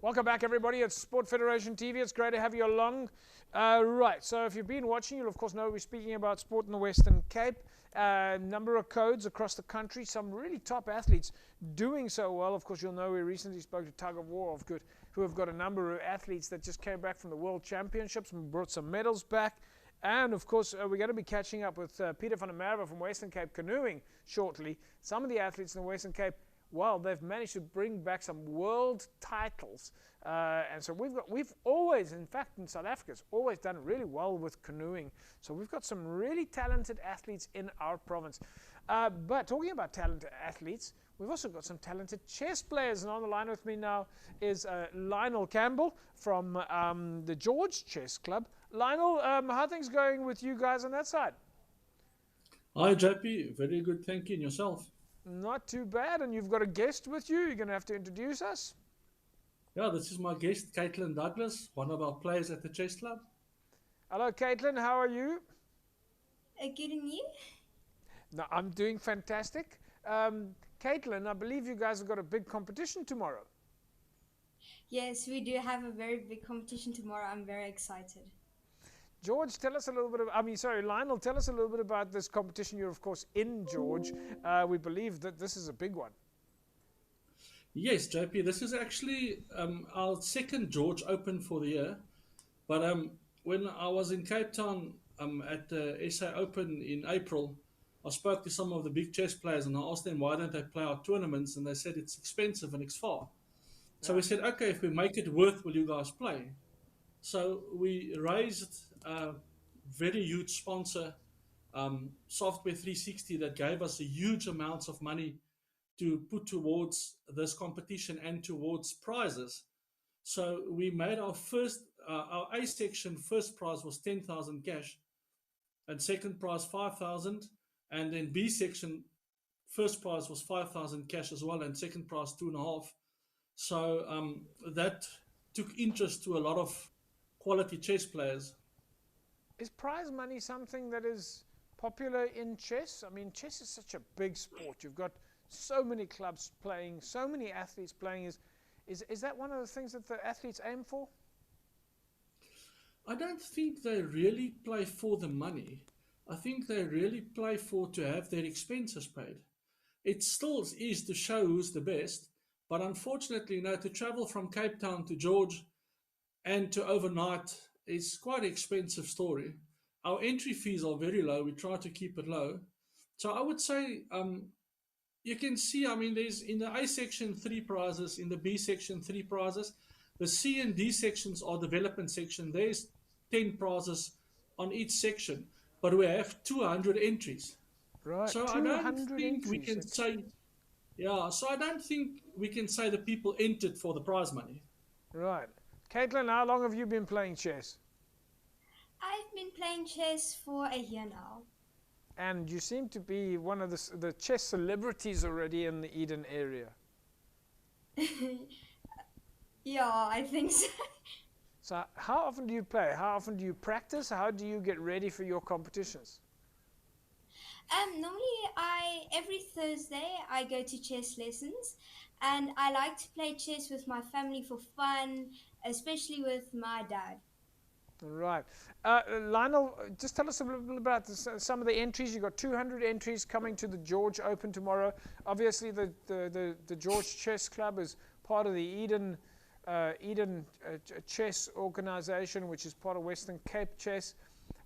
Welcome back, everybody. It's Sport Federation TV. It's great to have you along. Right, so if you've been watching, you'll of course know we're speaking about sport in the Western Cape. Number of codes across the country, some really top athletes doing so well. Of course, you'll know we recently spoke to Tug of War, who have got a number of athletes that just came back from the World Championships and brought some medals back. And of course, we're going to be catching up with Peter van der Merwe from Western Cape Canoeing shortly. Some of the athletes in the Western Cape, well, they've managed to bring back some world titles, and so we've always, in fact, in South Africa, it's always done really well with canoeing. So we've got some really talented athletes in our province. But talking about talented athletes, we've also got some talented chess players, and on the line with me now is Lionell Campbell from the George Chess Club. Lionell, how are things going with you guys on that side? Hi, JP. Very good. Thank you. And yourself? Not too bad, and you've got a guest with you. You're going to have to introduce us. Yeah, this is my guest, Caitlin Douglas, one of our players at the chess club. Hello, Caitlin. How are you? Good and you? No, I'm doing fantastic. Caitlin, I believe you guys have got a big competition tomorrow. Yes, we do have a very big competition tomorrow. I'm very excited. George, tell us a little bit of, Lionel, tell us a little bit about this competition. You're, of course, in George. We believe that this is a big one. Yes, JP, this is actually our second George Open for the year. But when I was in Cape Town at the SA Open in April, I spoke to some of the big chess players and I asked them why don't they play our tournaments, and they said it's expensive and it's far. So we said, okay, if we make it worth, will you guys play? So we raised a very huge sponsor, Software 360, that gave us a huge amounts of money to put towards this competition and towards prizes. So we made our A section first prize was 10,000 cash, and second prize 5,000, and then B section first prize was 5,000 cash as well, and second prize 2.5. So that took interest to a lot of quality chess players. Is prize money something that is popular in chess? I mean, chess is such a big sport. You've got so many clubs playing, so many athletes playing. Is that one of the things that the athletes aim for? I don't think they really play for the money. I think they really play for to have their expenses paid. It still is to show who's the best, but unfortunately, to travel from Cape Town to George and to overnight is quite an expensive story. Our entry fees are very low. We try to keep it low. So I would say you can see, there's in the A section 3 prizes, in the B section 3 prizes. The C and D sections are development section. There's 10 prizes on each section, but we have 200 entries. Right, So I don't 200 think we entries. can say, yeah, so I don't think we can say the people entered for the prize money. Right. Caitlin, how long have you been playing chess? I've been playing chess for a year now. And you seem to be one of the chess celebrities already in the Eden area. Yeah, I think so. So how often do you play? How often do you practice? How do you get ready for your competitions? Normally every Thursday I go to chess lessons, and I like to play chess with my family for fun, especially with my dad. Right. Lionel, just tell us a little bit about some of the entries. You've got 200 entries coming to the George Open tomorrow. Obviously, the George Chess Club is part of the Eden Chess Organization, which is part of Western Cape Chess.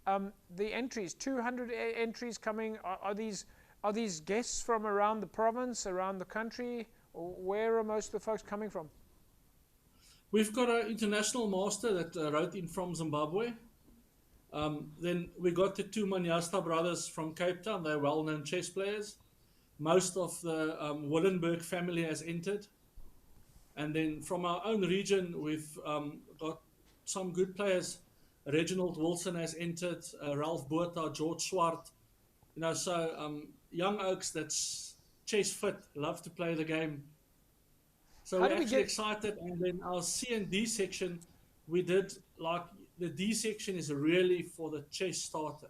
The entries, 200 entries coming. Are these guests from around the province, around the country? Or where are most of the folks coming from? We've got an international master that wrote in from Zimbabwe. Then we got the two Manyasta brothers from Cape Town. They're well-known chess players. Most of the Willenberg family has entered. And then from our own region, we've got some good players. Reginald Wilson has entered, Ralph Botha, George Swart. Young oaks that's chess fit, love to play the game. So How we're do we actually get? excited. And then our C and D section, we did like the D section is really for the chess starter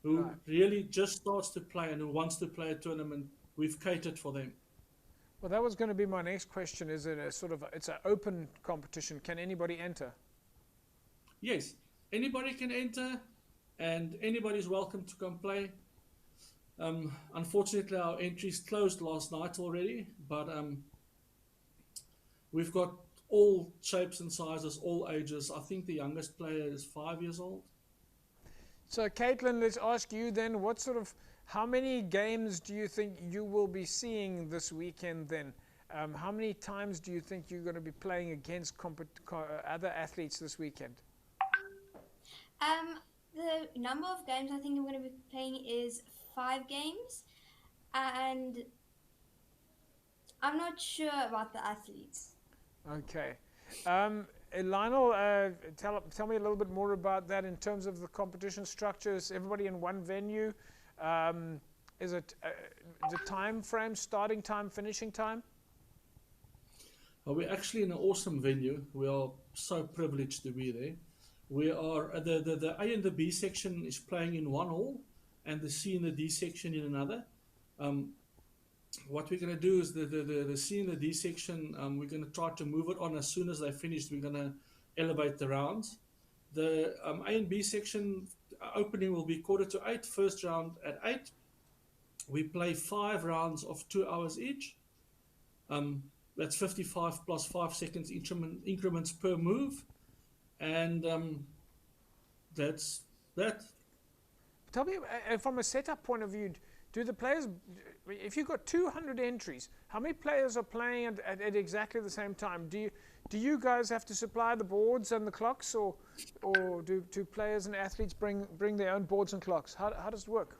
who Right. really just starts to play and who wants to play a tournament. We've catered for them. Well, that was going to be my next question. Is it a sort of, it's an open competition? Can anybody enter? Yes, anybody can enter, and anybody's welcome to come play. Unfortunately, our entries closed last night already, but we've got all shapes and sizes, all ages. I think the youngest player is 5 years old. So, Caitlin, let's ask you then, how many games do you think you will be seeing this weekend then? How many times do you think you're going to be playing against other athletes this weekend? The number of games I think I'm going to be playing is 5 games, and I'm not sure about the athletes. Okay. Lionell, tell me a little bit more about that in terms of the competition structure. Is everybody in one venue? Is it the time frame, starting time, finishing time? Well, we're actually in an awesome venue. We are so privileged to be there. We are the A and the B section is playing in one hall, and the C and the D section in another. What we're going to do is the C and the D section, we're going to try to move it on as soon as they're finished. We're going to elevate the rounds. The A and B section opening will be 7:45, first round at 8. We play 5 rounds of 2 hours each. That's 55 plus 5 seconds increments per move. And that's that. Tell me, from a setup point of view, do the players, if you've got 200 entries, how many players are playing at exactly the same time? Do you guys have to supply the boards and the clocks, or do players and athletes bring their own boards and clocks? How does it work?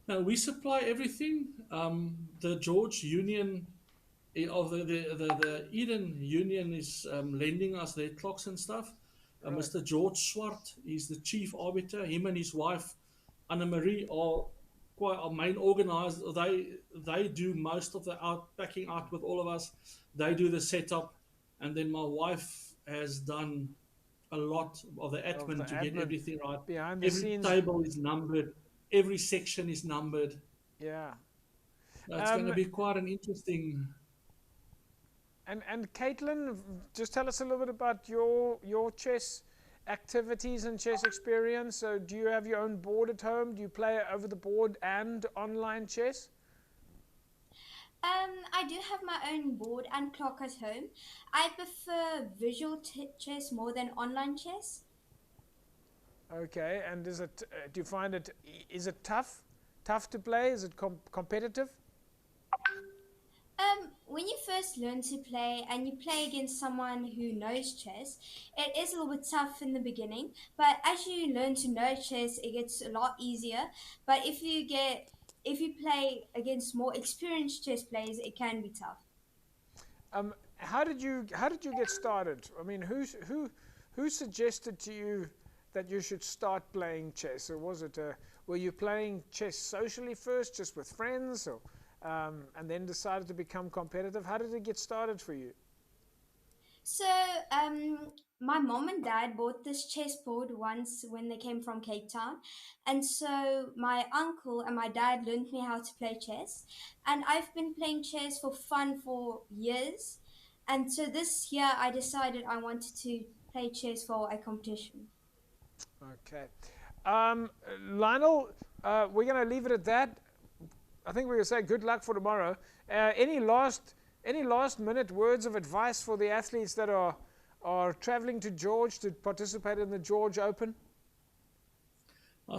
Now, we supply everything. The George Union of the Eden Union is lending us their clocks and stuff. Right. Mr. George Swart is the chief arbiter. Him and his wife Anna Marie are quite our main organizers. They do most of the packing out with all of us. They do the setup, and then my wife has done a lot of the admin to get everything right. Behind the every scenes. table is numbered. Every section is numbered. Yeah. It's going to be quite an interesting. And Caitlin, just tell us a little bit about your chess activities and chess experience. So do you have your own board at home? Do you play over the board and online chess? I do have my own board and clock at home. I prefer visual chess more than online chess. Okay, and do you find is it tough to play? Is it competitive? When you first learn to play and you play against someone who knows chess, it is a little bit tough in the beginning. But as you learn to know chess, it gets a lot easier. But if you play against more experienced chess players, it can be tough. How did you get started? I mean, who suggested to you that you should start playing chess? Or was it were you playing chess socially first, just with friends, or and then decided to become competitive? How did it get started for you? So, my mom and dad bought this chessboard once when they came from Cape Town. And so my uncle and my dad learned me how to play chess. And I've been playing chess for fun for years. And so this year I decided I wanted to play chess for a competition. Okay. Lionell, we're going to leave it at that. I think we're going to say good luck for tomorrow. Any last minute words of advice for the athletes that are traveling to George to participate in the George Open?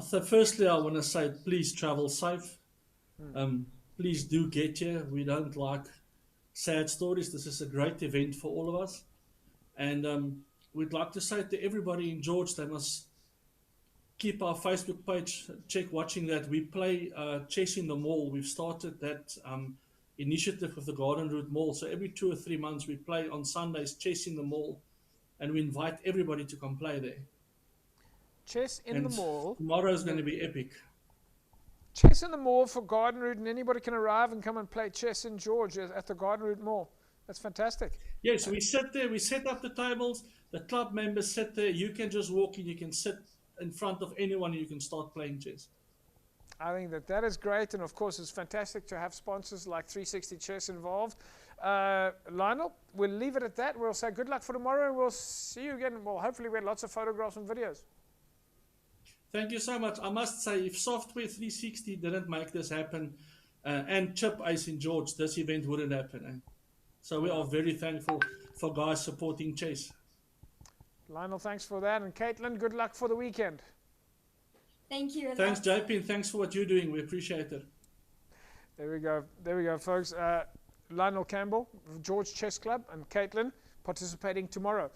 So firstly, I want to say, please travel safe. Please do get here. We don't like sad stories. This is a great event for all of us. And we'd like to say to everybody in George, they must keep our Facebook page, check watching that. We play chess in the mall. We've started that initiative with the Garden Route Mall. So every 2 or 3 months we play on Sundays chess in the mall, and we invite everybody to come play there. Chess in the mall. Tomorrow is going to be epic. Chess in the mall for Garden Route, and anybody can arrive and come and play chess in George at the Garden Route Mall. That's fantastic. Yes, we sit there, we set up the tables, the club members sit there, you can just walk in, you can sit in front of anyone and you can start playing chess. I think that is great, and of course it's fantastic to have sponsors like 360 Chess involved. Lionel, we'll leave it at that. We'll say good luck for tomorrow, and we'll see you again. Well, hopefully we had lots of photographs and videos. Thank you so much. I must say, if Software 360 didn't make this happen, and Chip Ace in George, this event wouldn't happen. So we are very thankful for guys supporting chess. Lionel, thanks for that. And Caitlin, good luck for the weekend. Thank you. Thanks, JP, and thanks for what you're doing. We appreciate it. There we go, folks. Lionel Campbell, George Chess Club, and Caitlin participating tomorrow.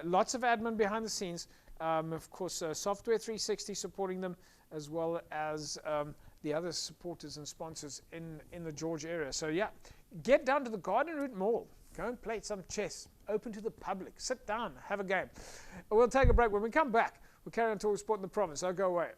Lots of admin behind the scenes. Of course, Software 360 supporting them, as well as the other supporters and sponsors in the George area. So yeah, get down to the Garden Route Mall. Go and play some chess. Open to the public. Sit down, have a game. We'll take a break. When we come back, we'll carry on talking sport in the province. Don't go away.